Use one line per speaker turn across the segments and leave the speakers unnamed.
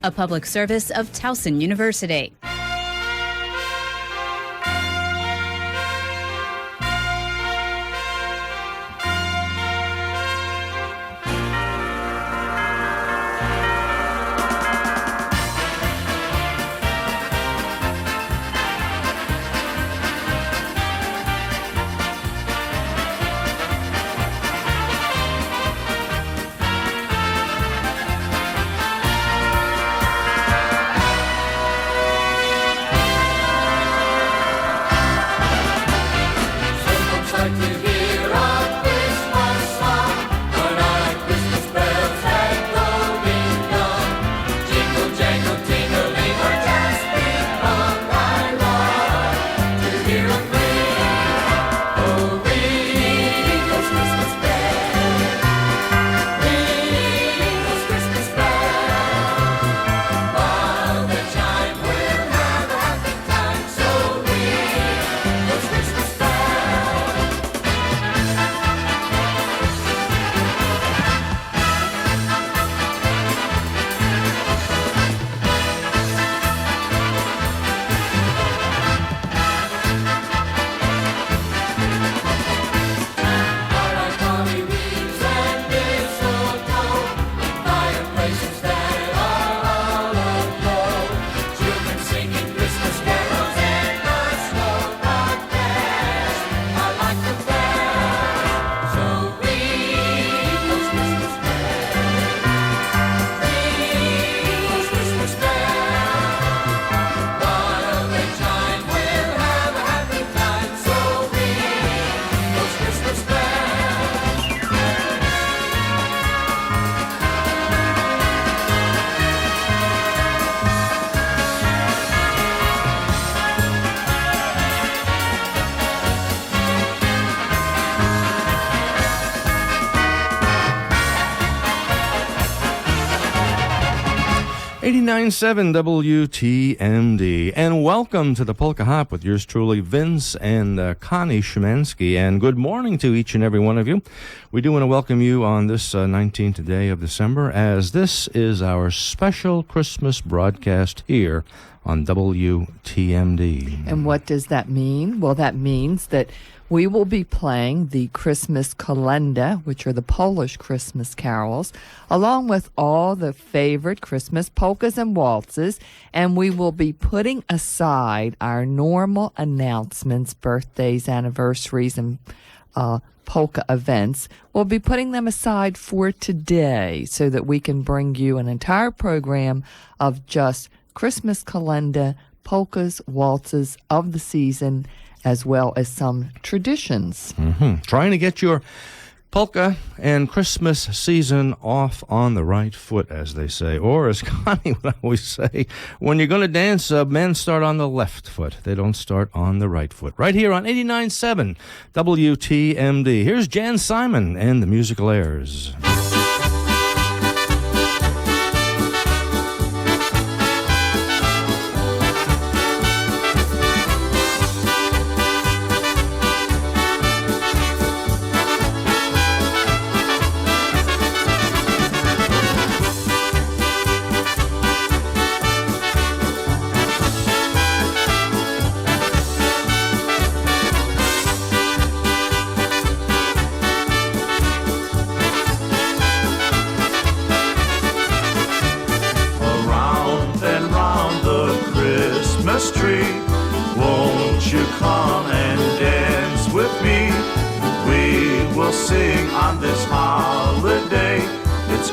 a public service of Towson University.
.7 WTMD, and welcome to the Polka Hop with yours truly, Vince and Connie Shemansky, and good morning to each and every one of you. We do want to welcome you on this 19th day of December, as this is our special Christmas broadcast here on WTMD.
And what does that mean? Well, that means that we will be playing the Christmas Kolenda, which are the Polish Christmas carols, along with all the favorite Christmas polkas and waltzes, and we will be putting aside our normal announcements, birthdays, anniversaries, and polka events. We'll be putting them aside for today so that we can bring you an entire program of just Christmas Kolenda, polkas, waltzes of the season, as well as some traditions.
Trying to get your polka and Christmas season off on the right foot, as they say. Or, as Connie would always say, when you're going to dance, men start on the left foot. They don't start on the right foot. Right here on 89.7 WTMD. Here's Jan Simon and the musical airs.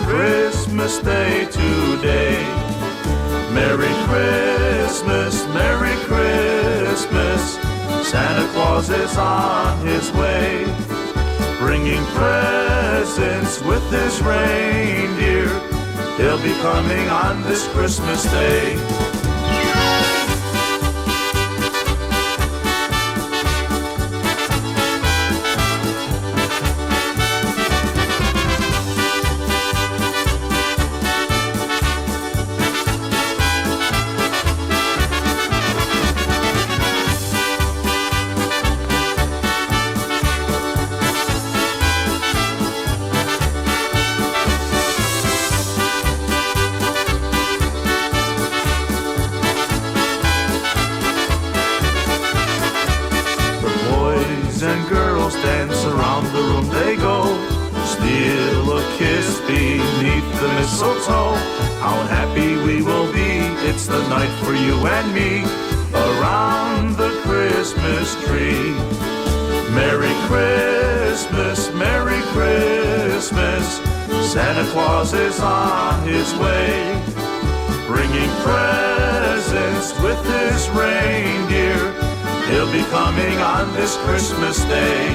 Christmas Day today. Merry Christmas, Merry Christmas. Santa Claus is on his way, bringing presents with his reindeer. He'll be coming on this Christmas Day. the mistletoe. How happy we will be, it's the night for you and me, around the Christmas tree. Merry Christmas, Merry Christmas, Santa Claus is on his way, bringing presents with his reindeer. He'll be coming on this Christmas Day.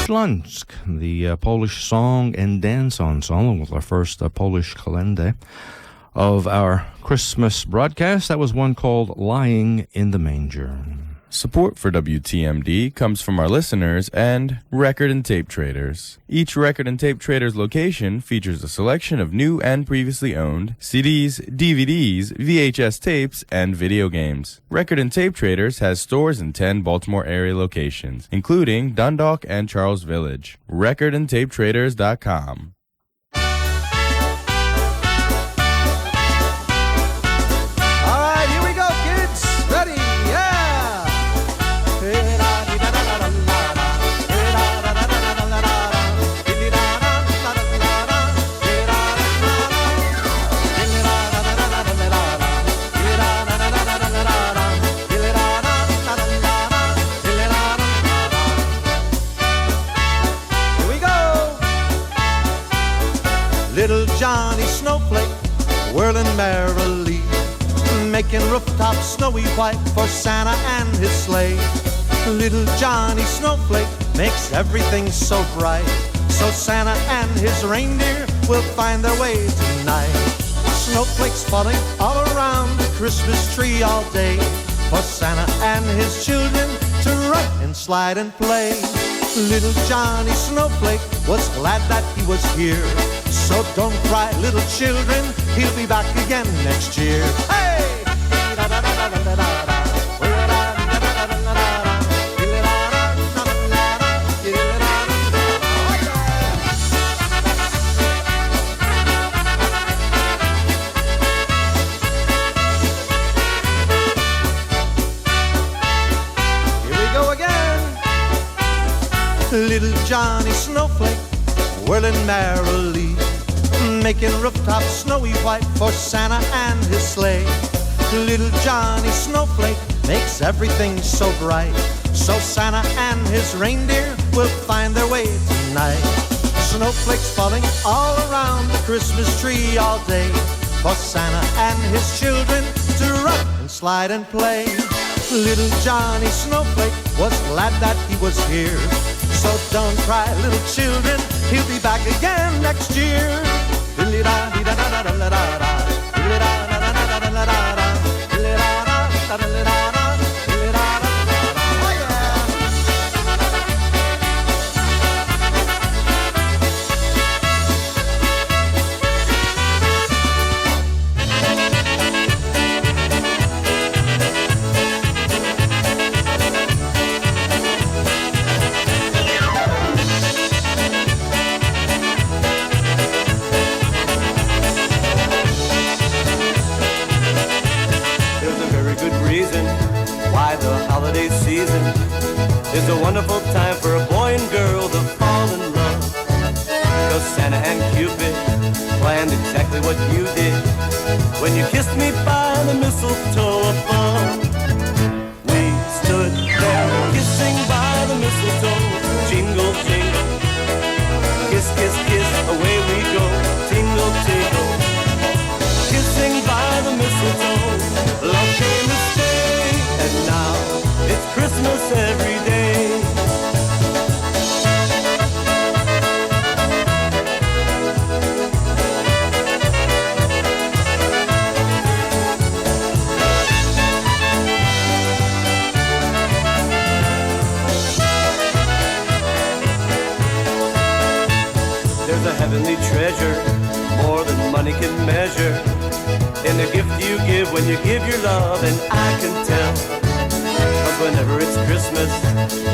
Śląsk, the Polish song and dance ensemble, with our first Polish kalenda of our Christmas broadcast. That was one called Lying in the Manger.
Support for WTMD comes from our listeners and Record and Tape Traders. Each Record and Tape Traders location features a selection of new and previously owned CDs, DVDs, VHS tapes, and video games. Record and Tape Traders has stores in 10 Baltimore area locations, including Dundalk and Charles Village. RecordandTapeTraders.com.
Little Johnny Snowflake, whirling merrily, making rooftops snowy white for Santa and his sleigh. Little Johnny Snowflake makes everything so bright, so Santa and his reindeer will find their way tonight. Snowflakes falling all around the Christmas tree all day, for Santa and his children to run and slide and play. Little Johnny Snowflake was glad that he was here, so don't cry, little children, he'll be back again next year. Hey! Here we go again. Little Johnny Snowflake, whirling merrily, making rooftops snowy white for Santa and his sleigh. Little Johnny Snowflake makes everything so bright, so Santa and his reindeer will find their way tonight. Snowflakes falling all around the Christmas tree all day, for Santa and his children to run and slide and play. Little Johnny Snowflake was glad that he was here, so don't cry, little children, he'll be back again next year.
It's a wonderful time for a boy and girl to fall in love. 'Cause Santa and Cupid planned exactly what you did when you kissed me by the mistletoe above. We stood there kissing by the mistletoe. Jingle, jingle, kiss, kiss, kiss, away we go. Tingle, tingle, kissing by the mistletoe. Love came to stay, and now it's Christmas every day. There's a heavenly treasure, more than money can measure, in the gift you give when you give your love, and I can tell. But whenever it's Christmas,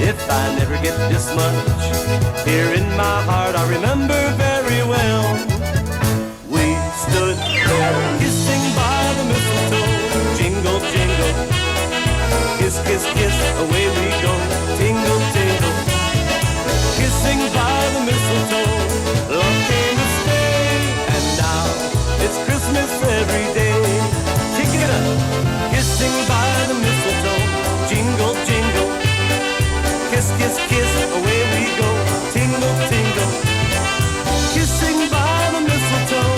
if I never get this much, here in my heart I remember very well. We stood there kissing by the mistletoe, jingle, jingle, kiss, kiss, kiss, away we go, tingle, tingle, kissing by the mistletoe, love came to stay, and now it's Christmas every day. Kick it up, kissing by the mistletoe, jingle, jingle, kiss, kiss, kiss, away we go, tingle, tingle, kissing by the mistletoe,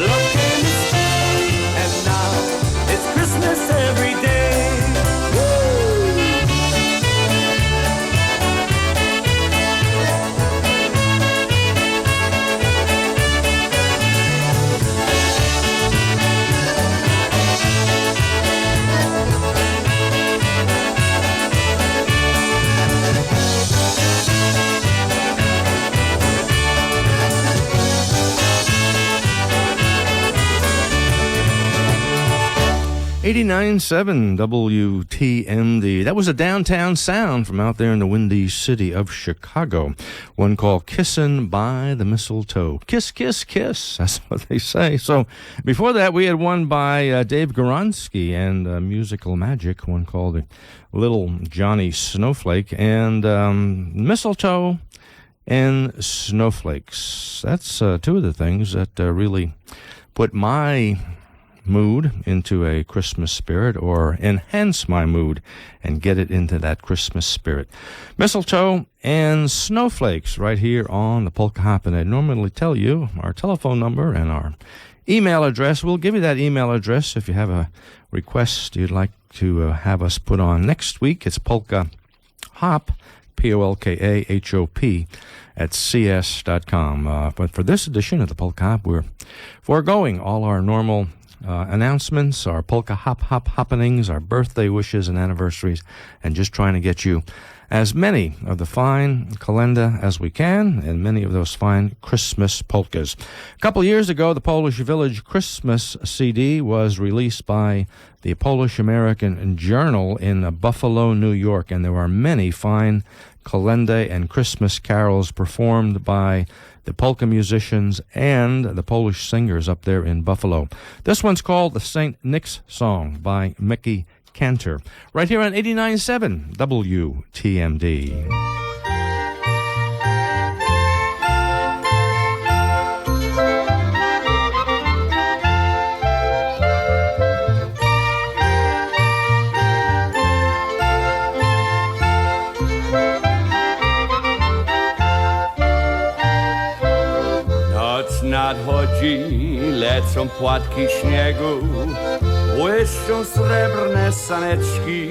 love came to stay, and now it's Christmas every day. Woo!
89.7 WTMD. That was a downtown sound from out there in the windy city of Chicago. One called Kissin' by the Mistletoe. Kiss, kiss, kiss. That's what they say. So before that, we had one by Dave Goronsky and Musical Magic, one called Little Johnny Snowflake, and Mistletoe and Snowflakes. That's two of the things that really put my mood into a Christmas spirit, or enhance my mood and get it into that Christmas spirit. Mistletoe and Snowflakes right here on the Polka Hop. And I normally tell you our telephone number and our email address. We'll give you that email address if you have a request you'd like to have us put on next week. It's Polka Hop, POLKAHOP at cs.com. But for this edition of the Polka Hop, we're foregoing all our normal announcements, our polka happenings, our birthday wishes and anniversaries, and just trying to get you as many of the fine kalenda as we can, and many of those fine Christmas polkas. A couple years ago, the Polish Village Christmas CD was released by the Polish American Journal in Buffalo, New York, and there were many fine kalenda and Christmas carols performed by the polka musicians and the Polish singers up there in Buffalo. This one's called the St. Nick's Song by Mickey Cantor, right here on 89.7 WTMD.
Nadchodzi, lecą płatki śniegu, błyszczą srebrne saneczki.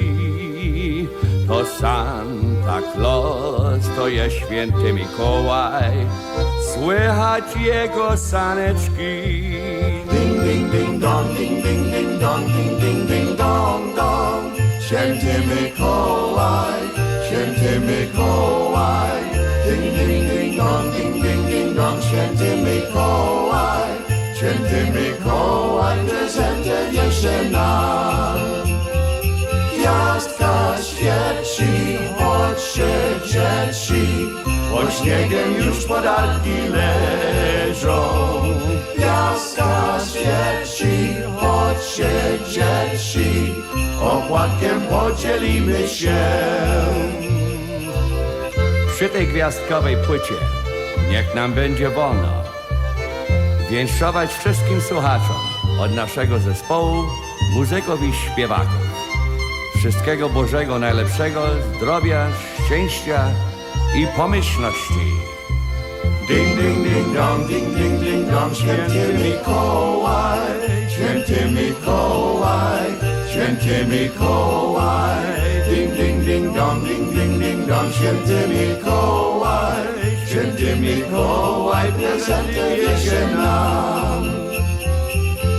To Santa Claus, to jest święty Mikołaj, słychać jego saneczki.
Ding, ding, ding, dong, ding, ding, ding, dong, ding, ding, ding, dong, dong. Święty Mikołaj, święty Mikołaj. Ding, ding, ding, dong, ding, ding, ding, dong. Święty Mikołaj, święty Mikołaj, prezenty niesie nam. Gwiazdka świeci, chodźcie dzieci, pod śniegiem już podarki leżą. Gwiazdka świeci, chodźcie dzieci, opłatkiem podzielimy się.
Przy tej gwiazdkowej płycie niech nam będzie wolno winszować wszystkim słuchaczom od naszego zespołu, muzyków i śpiewaków. Wszystkiego Bożego najlepszego, zdrowia, szczęścia i pomyślności.
Ding, ding, ding, dong, ding, ding, ding, dong. Święty Mikołaj, święty Mikołaj, święty Mikołaj. Ding, ding, ding, dong, ding, ding, ding, dong. Święty Mikołaj, święty Mikołaj, prezenty niesie nam.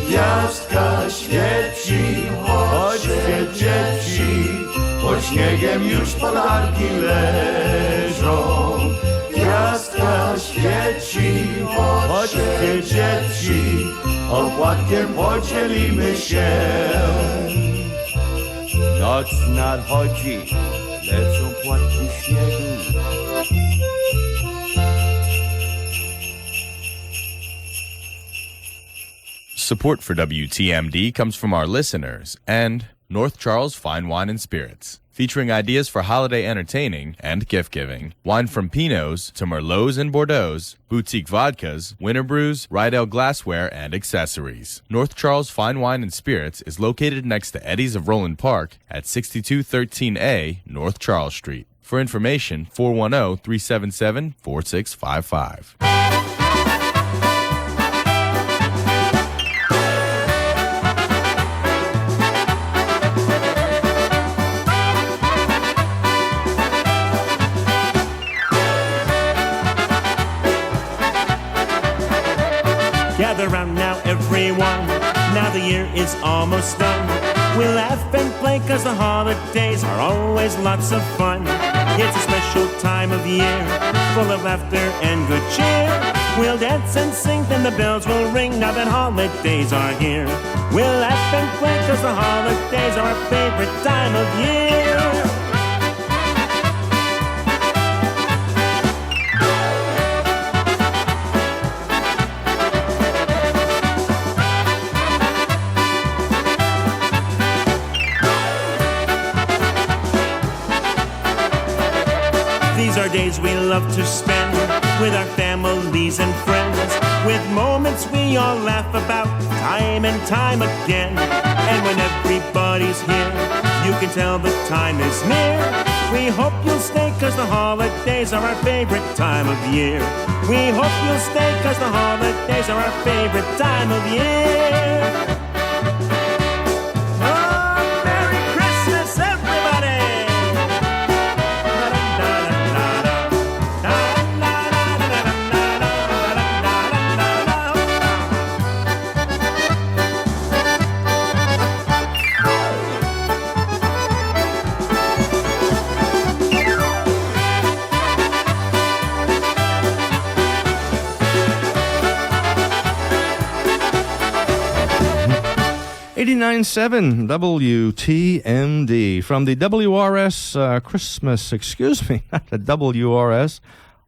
Gwiazdka świeci, chodźcie dzieci, pod śniegiem już podarki leżą. Gwiazdka zaświeci, chodźcie dzieci, opłatkiem podzielimy się.
Noc nadchodzi, lecą płatki śniegu.
Support for WTMD comes from our listeners and North Charles Fine Wine and Spirits, featuring ideas for holiday entertaining and gift-giving. Wine from Pinots to Merlots and Bordeaux, boutique vodkas, winter brews, Rydell glassware, and accessories. North Charles Fine Wine and Spirits is located next to Eddie's of Roland Park at 6213A North Charles Street. For information, 410-377-4655.
Gather round now, everyone. Now the year is almost done. We'll laugh and play 'cause the holidays are always lots of fun. It's a special time of year, full of laughter and good cheer. We'll dance and sing, then the bells will ring now that holidays are here. We'll laugh and play 'cause the holidays are our favorite time of year. These are days we love to spend with our families and friends, with moments we all laugh about time and time again. And when everybody's here, you can tell the time is near. We hope you'll stay 'cause the holidays are our favorite time of year. We hope you'll stay 'cause the holidays are our favorite time of year.
.997 WTMD from the WRS Christmas, excuse me, not the WRS.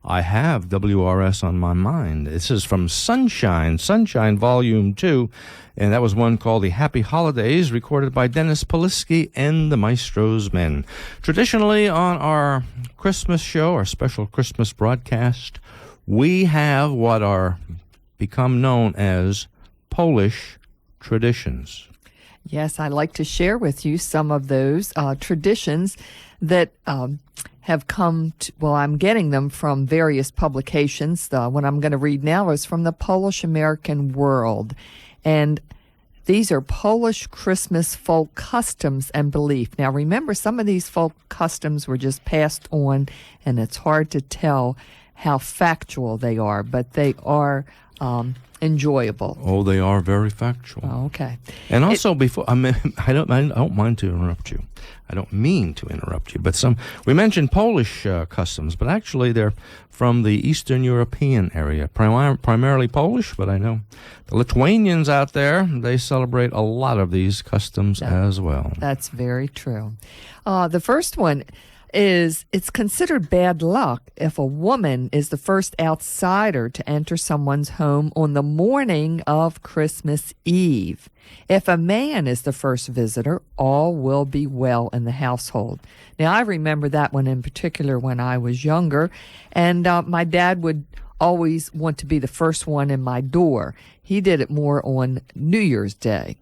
I have WRS on my mind. This is from Sunshine Volume 2, and that was one called The Happy Holidays, recorded by Dennis Polisky and the Maestro's Men. Traditionally on our Christmas show, our special Christmas broadcast, we have what are become known as Polish traditions.
Yes, I'd like to share with you some of those traditions that have come to, well, I'm getting them from various publications. The one I'm going to read now is from the Polish American World. And these are Polish Christmas folk customs and belief. Now, remember, some of these folk customs were just passed on, and it's hard to tell how factual they are, but they are enjoyable.
Oh, they are very factual.
Oh, okay.
And also, before I don't mind to interrupt you. I don't mean to interrupt you, but we mentioned Polish customs, but actually they're from the Eastern European area, primarily Polish. But I know the Lithuanians out there, they celebrate a lot of these customs as well.
That's very true. The first one is it's considered bad luck if a woman is the first outsider to enter someone's home on the morning of Christmas Eve. If a man is the first visitor, all will be well in the household. Now, I remember that one in particular when I was younger, and my dad would always want to be the first one in my door. He did it more on New Year's Day.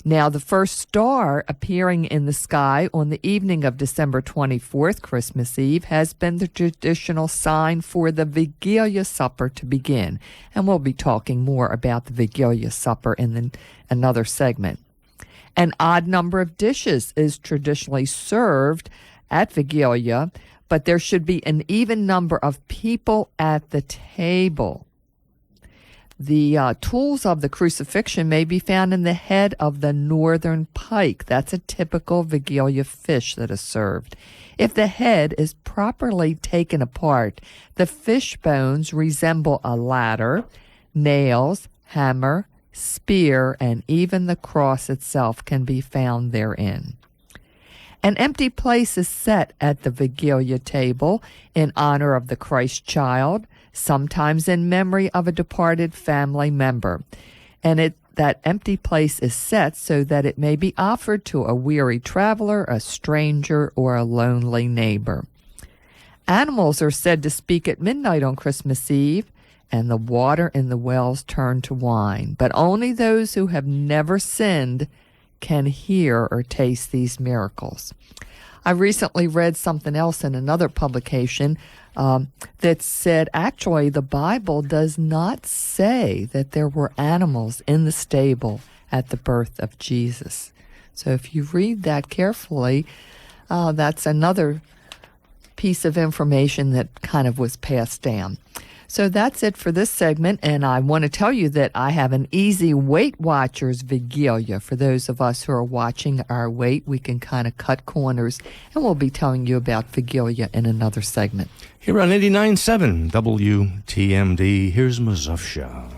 Now, the first star appearing in the sky on the evening of December 24th, Christmas Eve, has been the traditional sign for the Vigilia Supper to begin. And we'll be talking more about the Vigilia Supper in another segment. An odd number of dishes is traditionally served at Vigilia, but there should be an even number of people at the table. The tools of the crucifixion may be found in the head of the northern pike. That's a typical Vigilia fish that is served. If the head is properly taken apart, the fish bones resemble a ladder, nails, hammer, spear, and even the cross itself can be found therein. An empty place is set at the Vigilia table in honor of the Christ child, sometimes in memory of a departed family member. And that empty place is set so that it may be offered to a weary traveler, a stranger, or a lonely neighbor. Animals are said to speak at midnight on Christmas Eve, and the water in the wells turn to wine. But only those who have never sinned can hear or taste these miracles. I recently read something else in another publication that said actually the Bible does not say that there were animals in the stable at the birth of Jesus. So if you read that carefully, that's another piece of information that kind of was passed down. So that's it for this segment, and I want to tell you that I have an easy Weight Watchers Vigilia. For those of us who are watching our weight, we can kind of cut corners, and we'll be telling you about Vigilia in another segment.
Here on 89.7 WTMD, here's Mazufsha.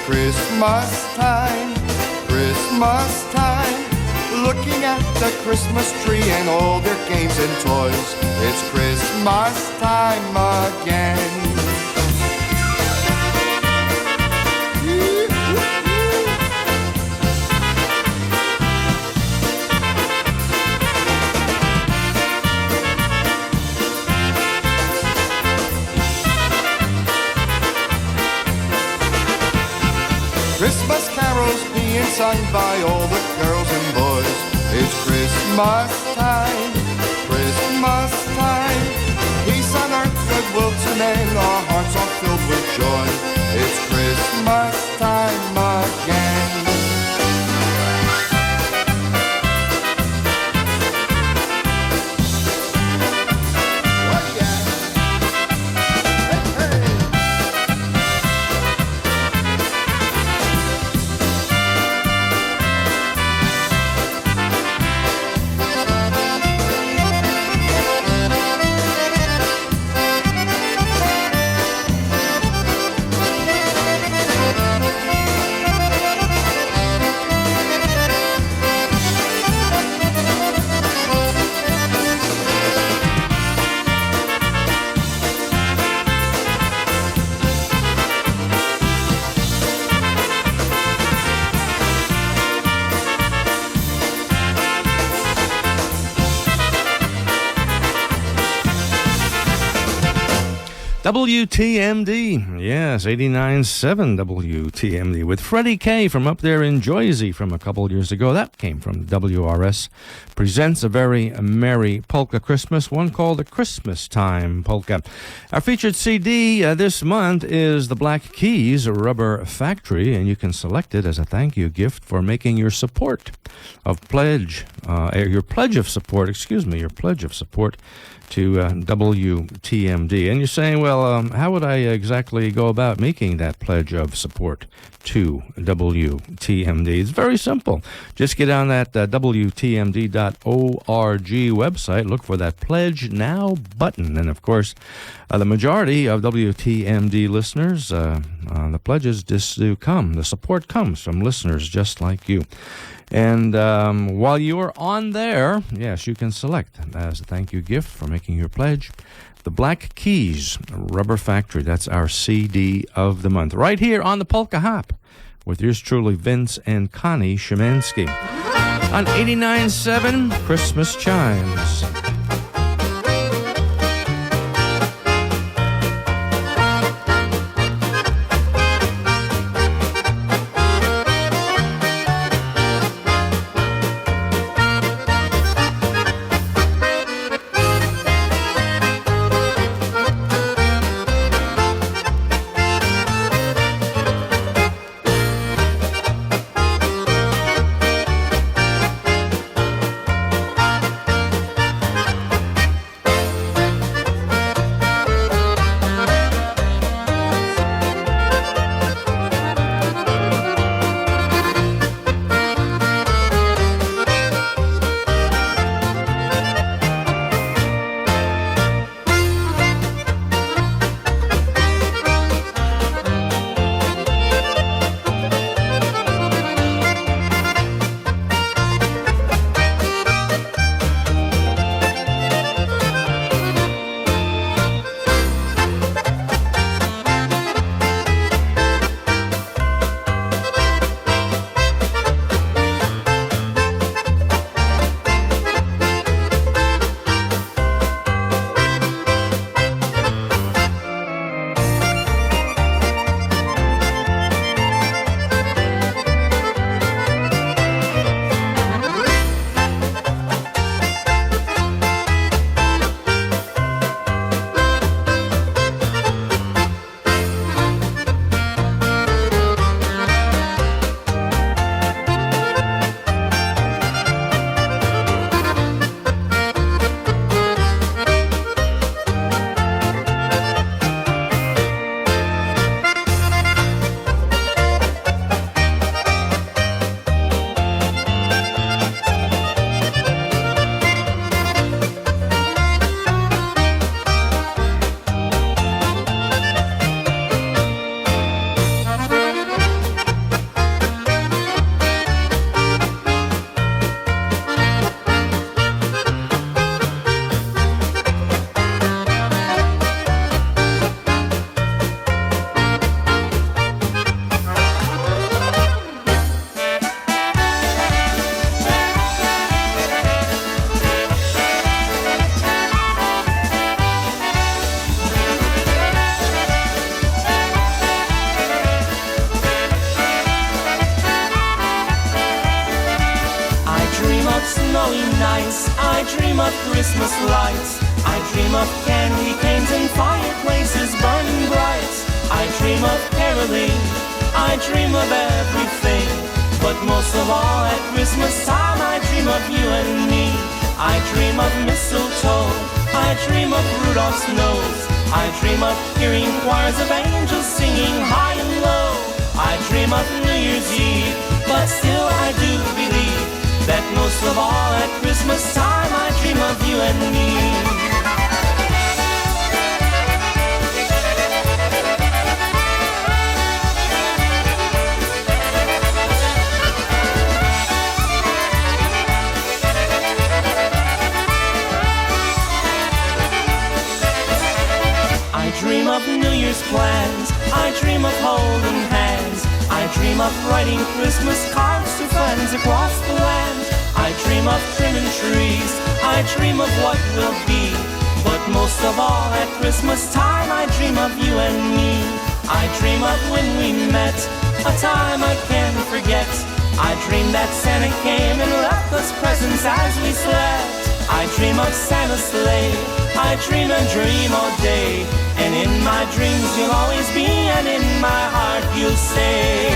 Christmas time, Christmas time. Looking at the Christmas tree and all their games and toys. It's Christmas time again. Christmas carols being sung by all the girls and boys. It's Christmas time, Christmas time. Peace on earth, goodwill to men, our hearts are filled with joy. It's Christmas time again.
WTMD, yes, 89.7 WTMD with Freddie K from up there in Jersey from a couple years ago. That came from WRS. Presents a very merry polka Christmas, one called the Christmas Time Polka. Our featured CD this month is the Black Keys Rubber Factory, and you can select it as a thank you gift for making your support of pledge, your pledge of support to WTMD. And you're saying, well, how would I exactly go about making that pledge of support to WTMD? It's very simple. Just get on that WTMD.org website, look for that Pledge Now button. And, of course, the majority of WTMD listeners, the pledges just do come. The support comes from listeners just like you. And while you are on there, yes, you can select as a thank you gift for making your pledge the Black Keys Rubber Factory. That's our CD of the month. Right here on the Polka Hop with yours truly, Vince and Connie Shemansky. On 89.7 Christmas Chimes.
lights. I dream of candy canes and fireplaces burning bright. I dream of caroling, I dream of everything. But most of all at Christmas time I dream of you and me. I dream of mistletoe, I dream of Rudolph's nose. I dream of hearing choirs of angels singing high and low. I dream of New Year's Eve, but still I do believe that most of all at Christmas time I dream of you and me. I dream of New Year's plans, I dream of holding hands, I dream of writing Christmas cards to friends across the land. I dream of trimming trees, I dream of what will be. But most of all at Christmas time I dream of you and me. I dream of when we met, a time I can't forget. I dream that Santa came and left us presents as we slept. I dream of Santa's sleigh, I dream and dream all day. And in my dreams you'll always be, and in my heart you'll stay.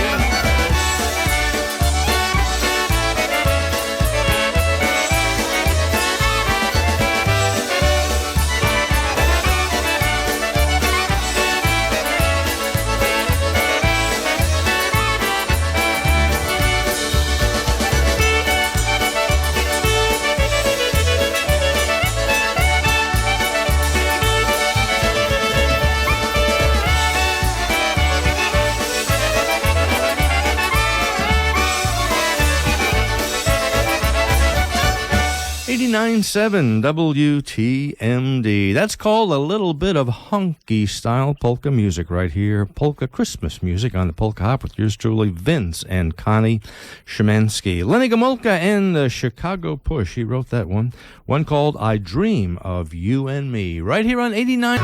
.7 WTMD. That's called a little bit of hunky style polka music right here. Polka Christmas music on the Polka Hop with yours truly, Vince and Connie Shemansky. Lenny Gomulka and the Chicago Push. He wrote that one. One called I Dream of You and Me. Right here on 89.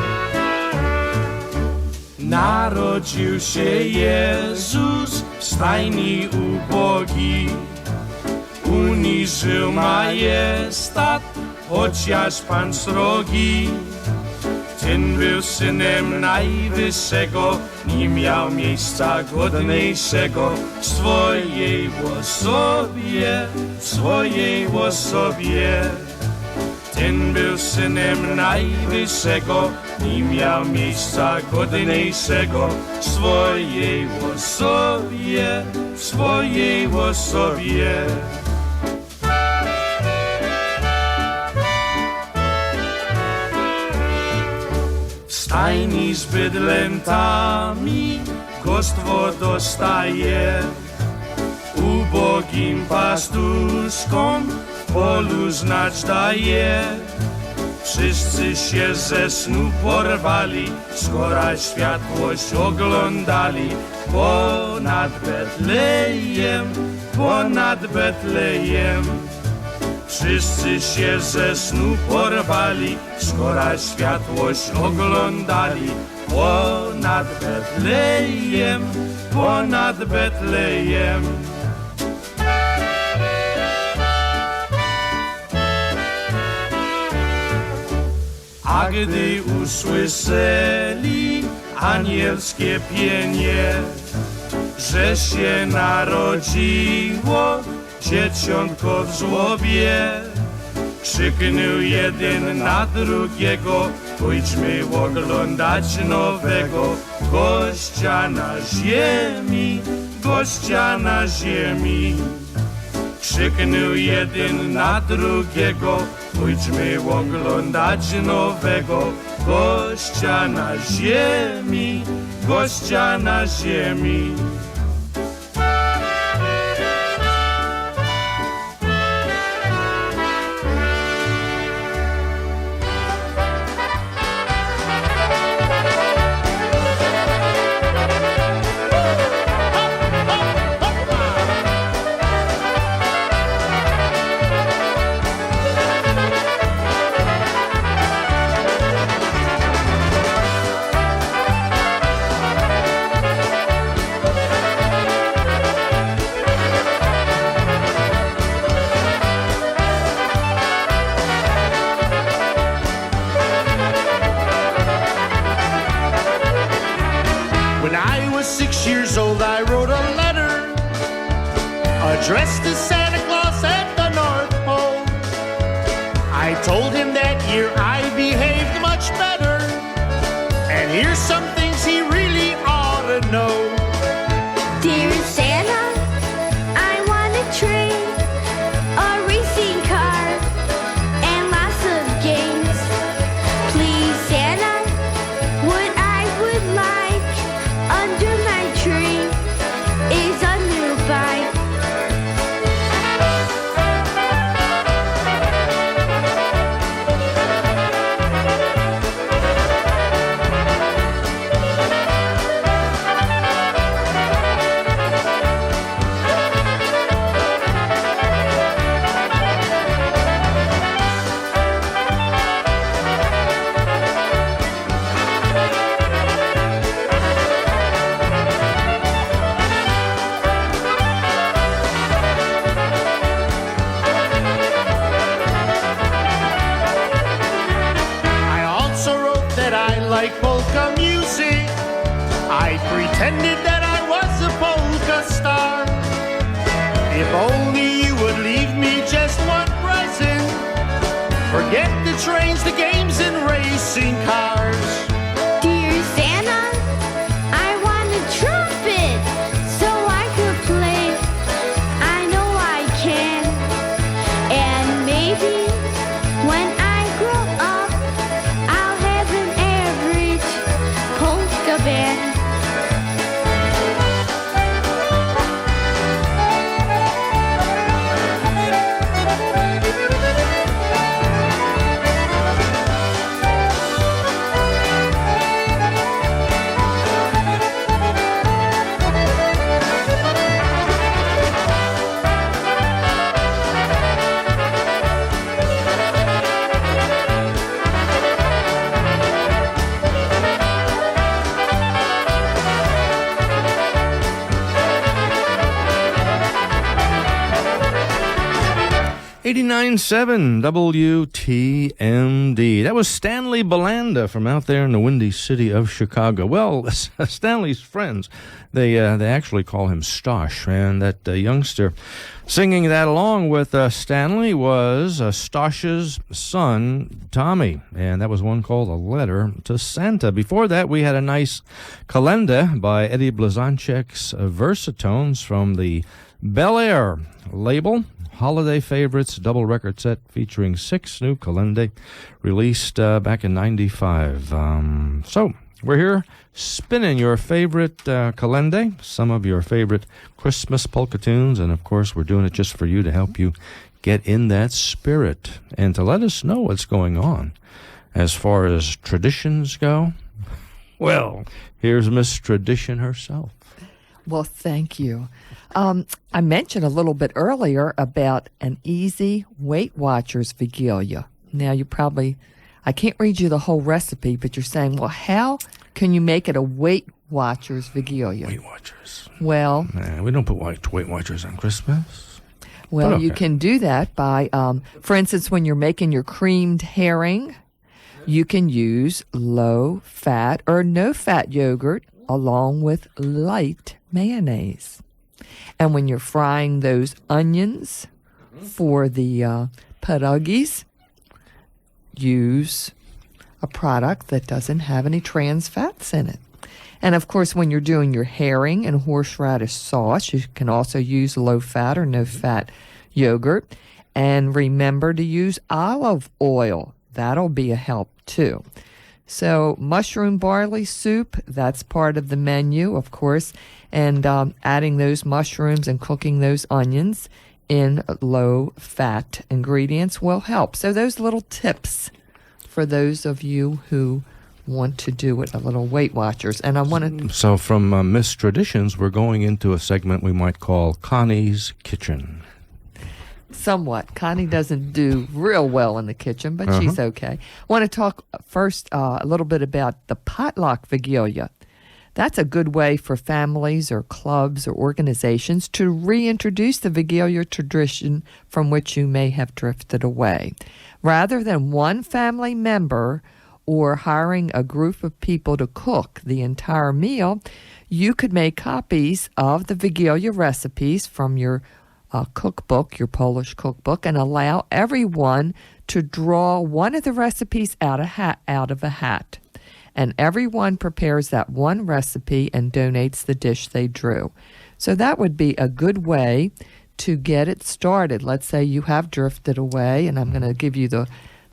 Narodził się Jezus w stajni ubogi. Uniżył majestat, chociaż Pan srogi. Ten był synem Najwyższego, nie miał miejsca godniejszego w swojej osobie. Ten był synem Najwyższego, nie miał miejsca godniejszego w swojej osobie. Stajni z bydlętami gostwo dostaje, ubogim pastuszkom w polu znać daje. Wszyscy się ze snu porwali, skoro światłość oglądali. Ponad Betlejem. Wszyscy się ze snu porwali, skoro światłość oglądali. Ponad Betlejem. A gdy usłyszeli anielskie pienie, że się narodziło dzieciątko w żłobie, krzyknął jeden na drugiego, pójdźmy oglądać nowego gościa na ziemi. Krzyknął jeden na drugiego, pójdźmy oglądać nowego gościa na ziemi.
dressed as Santa Claus at the North Pole. I told him that year I behaved much better, and here's some things he really ought to know.
Dear Santa, I want a train, a racing car, and lots of games. Please, Santa, what I would like under my tree is a new bike.
Like polka music, I pretended that I was a polka star. If only you would leave me just one present. Forget the trains, the games, and racing cars.
Dear Santa, I want a trumpet so I could play. I know I can. And maybe when I grow up, I'll have an average polka band.
'89.7 WTMD. That was Stanley Belanda from out there in the windy city of Chicago. Well, Stanley's friends, they actually call him Stosh, and that youngster singing that along with Stanley was Stosh's son, Tommy, and that was one called A Letter to Santa. Before that, we had a nice kalenda by Eddie Blazonczyk's Versatones from the Bel Air label. Holiday Favorites double record set featuring 6 new kalende released back in '95. So we're here spinning your favorite kalende, some of your favorite Christmas polka tunes, and of course we're doing it just for you to help you get in that spirit and to let us know what's going on as far as traditions go. Well, here's Miss Tradition herself.
Well, thank you. I mentioned a little bit earlier about an easy Weight Watchers Vigilia. Now, I can't read you the whole recipe, but you're saying, well, how can you make it a Weight Watchers Vigilia?
Weight Watchers.
Well,
we don't put Weight Watchers on Christmas.
Well,
okay.
You can do that by, for instance, when you're making your creamed herring, you can use low-fat or no-fat yogurt along with light mayonnaise. And when you're frying those onions for the pierogies, use a product that doesn't have any trans fats in it. And of course, when you're doing your herring and horseradish sauce, you can also use low-fat or no-fat yogurt. And remember to use olive oil. That'll be a help too. So mushroom barley soup, that's part of the menu, of course, and adding those mushrooms and cooking those onions in low-fat ingredients will help. So those little tips for those of you who want to do it, a little Weight Watchers. And I want to...
So from Miss Traditions, we're going into a segment we might call Connie's Kitchen.
Somewhat. Connie doesn't do real well in the kitchen, but she's okay. I want to talk first a little bit about the potluck Vigilia. That's a good way for families or clubs or organizations to reintroduce the Vigilia tradition from which you may have drifted away. Rather than one family member or hiring a group of people to cook the entire meal, you could make copies of the Vigilia recipes from your cookbook, your Polish cookbook, and allow everyone to draw one of the recipes out of a hat. And everyone prepares that one recipe and donates the dish they drew. So that would be a good way to get it started. Let's say you have drifted away, and I'm going to give you the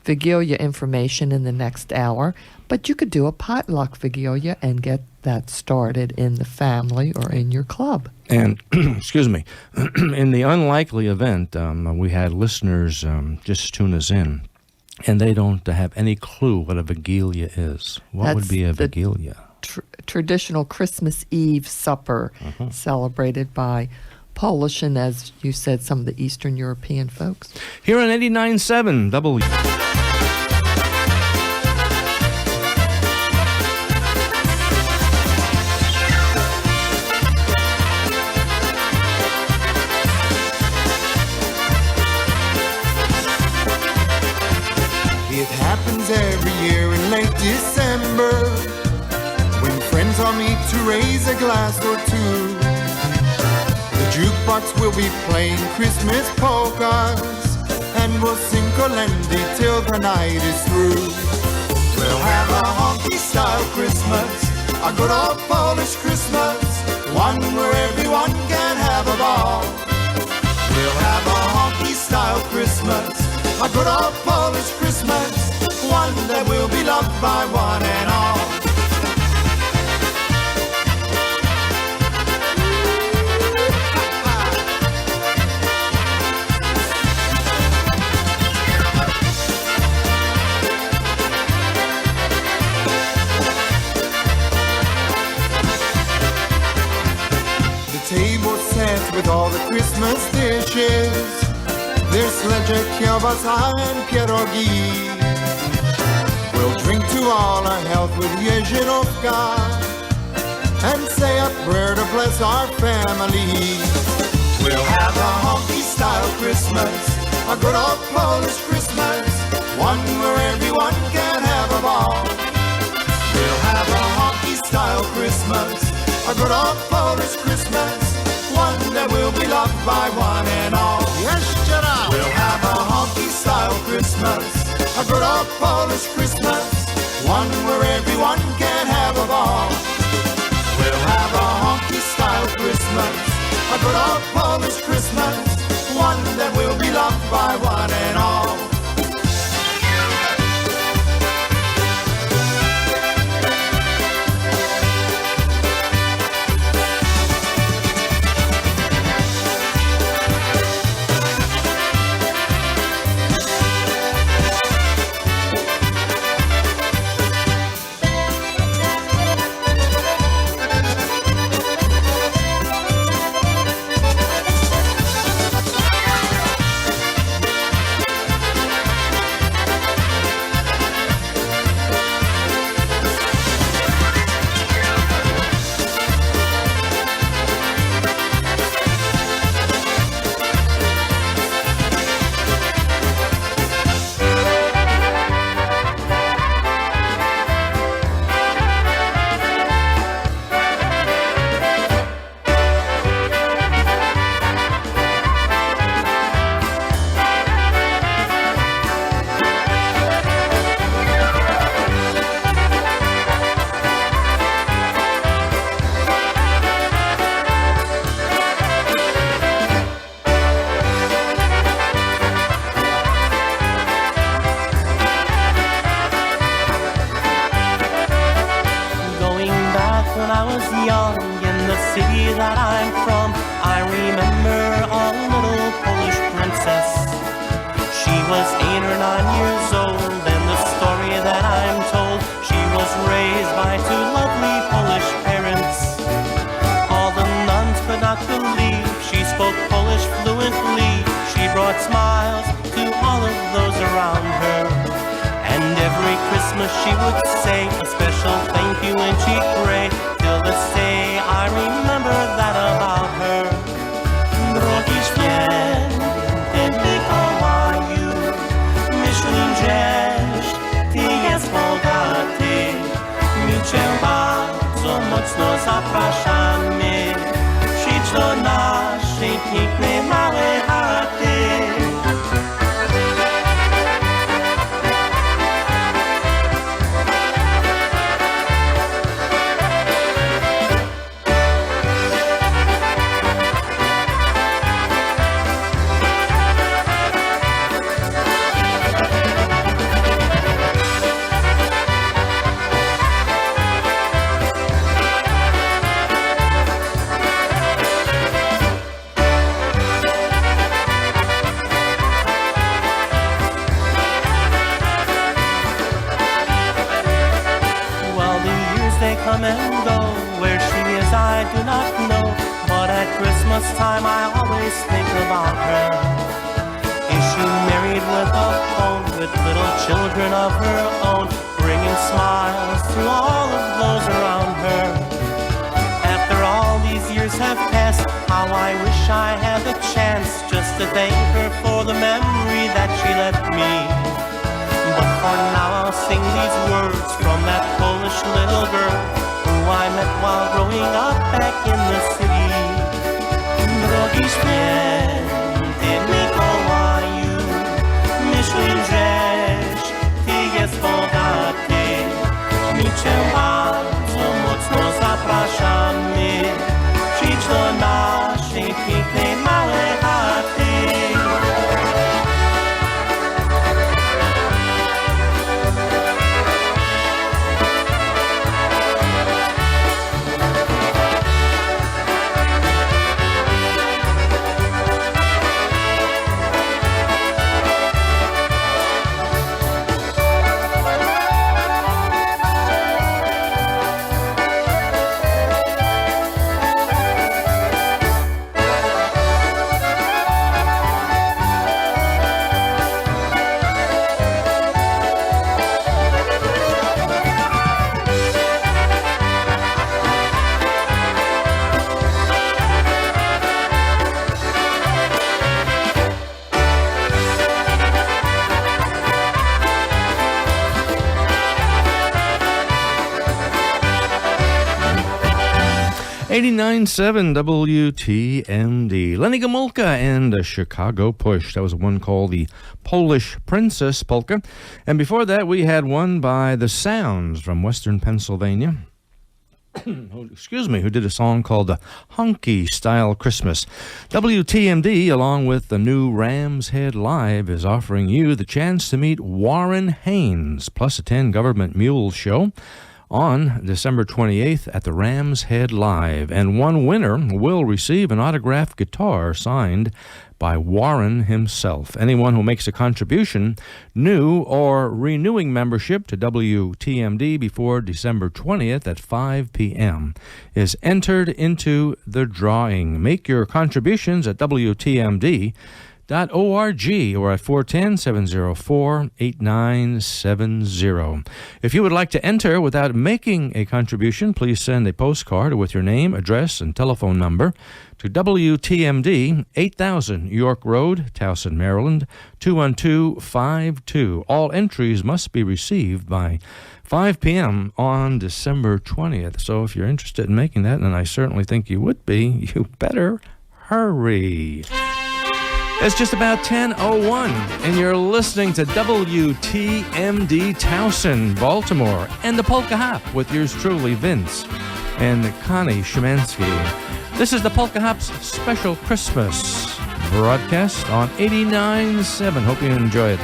Vigilia information in the next hour, but you could do a potluck Vigilia and get that started in the family or in your club.
And, excuse me, in the unlikely event we had listeners just tune us in, and they don't have any clue what a Vigilia is. What would be a Vigilia?
Traditional Christmas Eve supper celebrated by Polish and, as you said, some of the Eastern European folks.
Here on 89.7 W.
It happens every year in late December, when friends all meet to raise a glass or two. The jukebox will be playing Christmas polkas, and we'll sing Kolendy till the night is through. We'll have a honky-style Christmas, a good old Polish Christmas, one where everyone can have a ball. We'll have a honky-style Christmas, a good old Polish Christmas, one that will be loved by one and all. The table set with all the Christmas dishes. There's sledge, kielbasa, and pierogi. We'll drink to all our health with Jeziorówka and say a prayer to bless our family. We'll have a honky-style Christmas, a good old Polish Christmas, one where everyone can have a ball. We'll have a honky-style Christmas, a good old Polish Christmas, one that will be loved by one and all. We'll have a honky-style Christmas, a good old Polish Christmas, one where everyone can have a ball. We'll have a honky-style Christmas, a good old Polish Christmas, one that will be loved by one and all.
Zapraszamy, przyjdź do naszej piękne małe chaty. Come and go, where she is I do not know, but at Christmas time I always think about her. Is she married with a home, with little children of her own, bringing smiles to all of those around her? After all these years have passed, how I wish I had the chance just to thank her for the memory that she left me. But for now I'll sing these words from that Polish little girl who I met while growing up back in the city. Drogi święty Mikołaju, myślę, żeś ty jest bogaty. My cię bardzo mocno zapraszamy, przyjdź do naszej pięknej małej chaty.
'89.7 WTMD. Lenny Gomulka and a Chicago Push. That was one called the Polish Princess Polka. And before that, we had one by The Sounds from Western Pennsylvania. Who did a song called the Honky Style Christmas. WTMD, along with the new Ram's Head Live, is offering you the chance to meet Warren Haynes, plus attend Government Mule Show on December 28th at the Ram's Head Live. And one winner will receive an autographed guitar signed by Warren himself. Anyone who makes a contribution, new or renewing membership to WTMD before December 20th at 5 p.m. is entered into the drawing. Make your contributions at WTMD.org or at 410-704-8970. If you would like to enter without making a contribution, please send a postcard with your name, address, and telephone number to WTMD, 8000 York Road, Towson, Maryland, 21252. All entries must be received by 5 p.m. on December 20th. So if you're interested in making that, and I certainly think you would be, you better hurry. It's just about 10:01, and you're listening to WTMD Towson, Baltimore, and the Polka Hop with yours truly, Vince and Connie Shemansky. This is the Polka Hop's special Christmas broadcast on 89.7. Hope you enjoy it.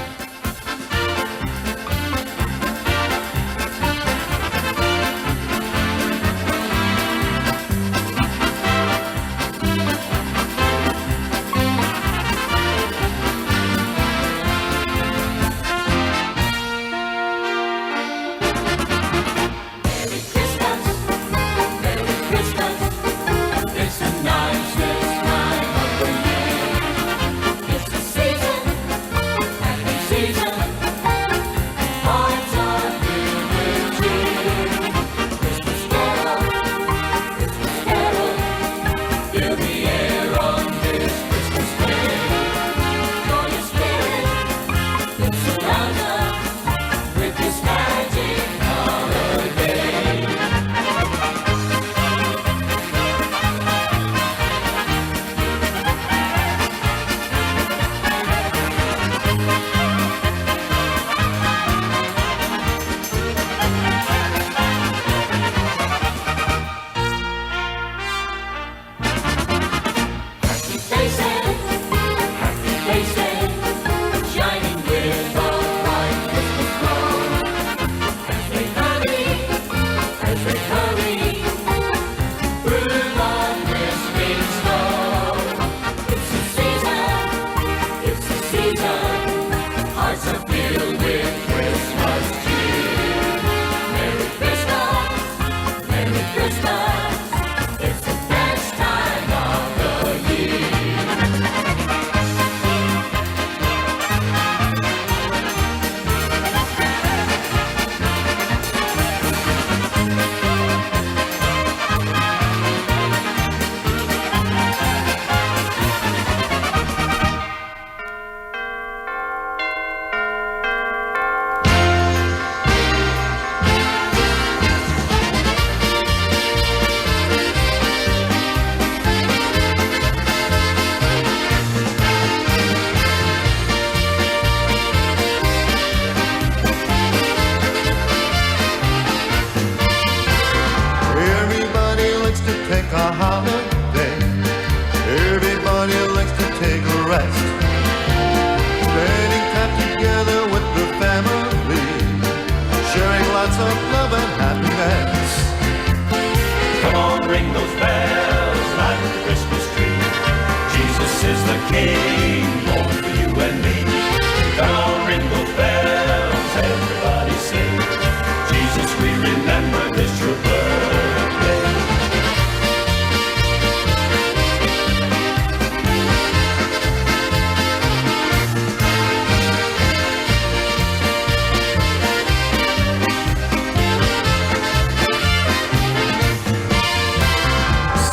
It's the season, happy season.
lots of love and happiness.
Come on, ring those bells, light the Christmas tree. Jesus is the King, born for you and me. Come on, ring those bells, everybody sing. Jesus, we remember this your birthday.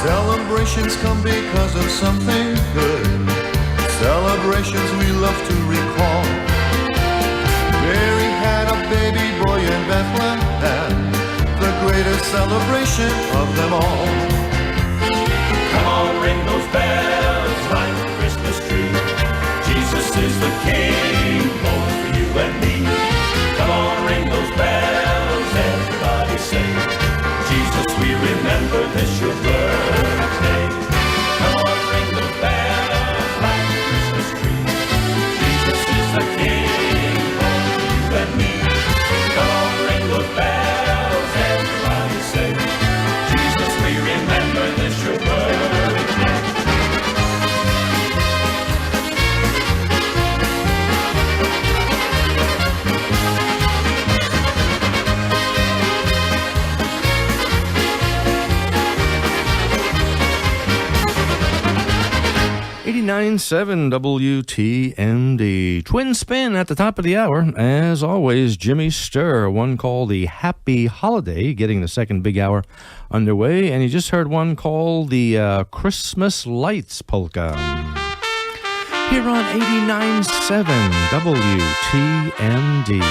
Celebrations come because of something good. Celebrations we love to recall. Mary had a baby boy in Bethlehem, the greatest celebration of them all.
Come on, ring those bells, light the Christmas tree. Jesus is the King, born for you and me. Come on, ring those bells, everybody sing. Jesus, we remember this your birthday. Come on, ring those bells, light the Christmas tree. Jesus is the King, born for you and me. Come on, ring those bells, everybody sing. Jesus, we remember this your birthday.
89.7 WTMD. Twin spin at the top of the hour. As always, Jimmy Sturr, one called the Happy Holiday, getting the second big hour underway. And you just heard one called the Christmas Lights Polka. Here on 89.7 WTMD.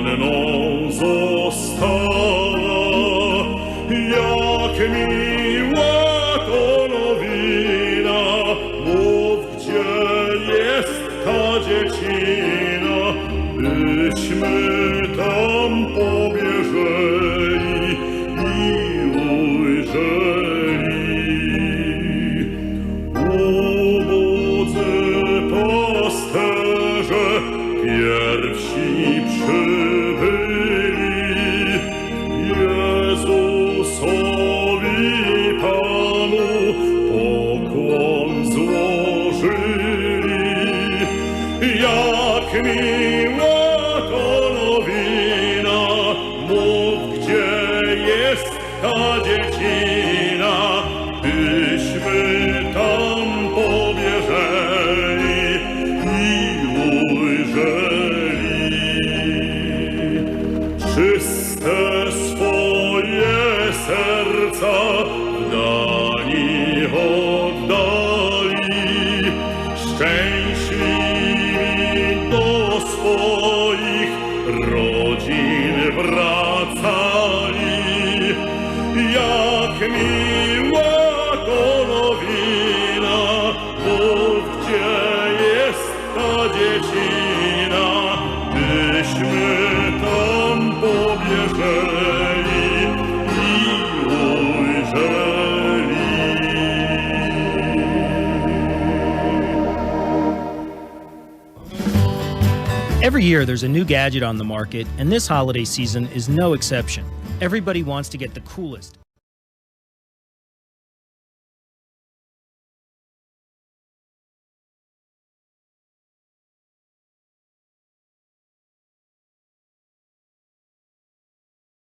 Panną została. ta dziecina, byśmy tam pobieżeli i ujrzeli. Czyste swoje serca w dani oddali, szczęśliwi do swoich rodzin wracali. Jak miła to nowina, bo gdzie jest ta dziecina, byśmy tam pobieżeli i ujrzeli.
Every year there's a new gadget on the market, and this holiday season is no exception. Everybody wants to get the coolest,